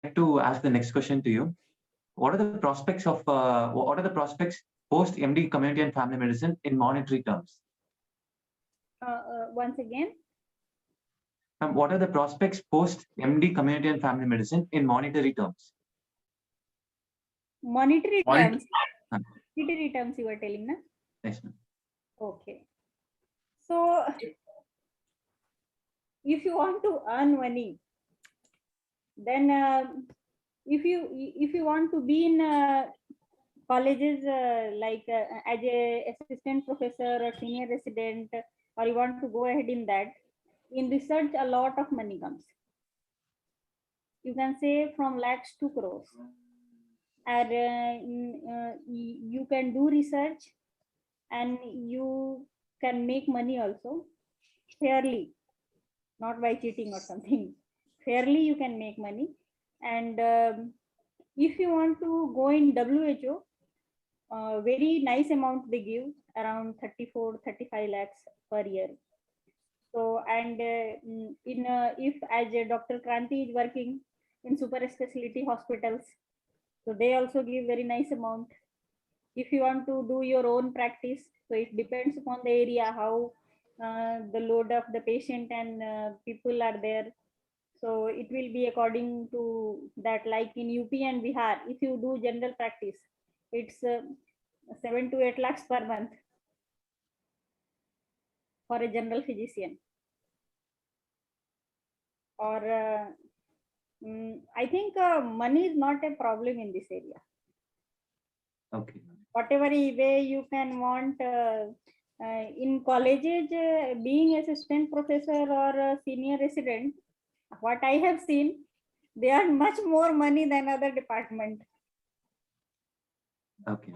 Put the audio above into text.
like to ask the next question to you. What are the prospects post MD community and family medicine in monetary terms? Once again. What are the prospects post MD community and family medicine in monetary terms? Monetary terms. Monetary terms you were telling, na? Yes, ma'am. Okay. So if you want to earn money, then if you want to be in colleges like as a assistant professor or senior resident, or you want to go ahead in that, in research a lot of money comes. You can say from lakhs to crores. And you can do research and you can make money also fairly, not by cheating or something. Fairly you can make money. And if you want to go in WHO, very nice amount they give, around 34-35 lakhs per year. So, and if as a Dr. Kranti is working in super specialty hospitals, so they also give very nice amount. If you want to do your own practice, so it depends upon the area, how the load of the patient and people are there. So it will be according to that, like in UP and Bihar, if you do general practice, it's 7 to 8 lakhs per month for a general physician. Or I think money is not a problem in this area. Okay. Whatever way you can want in colleges, being assistant professor or senior resident, what I have seen, they earn much more money than other department. Okay.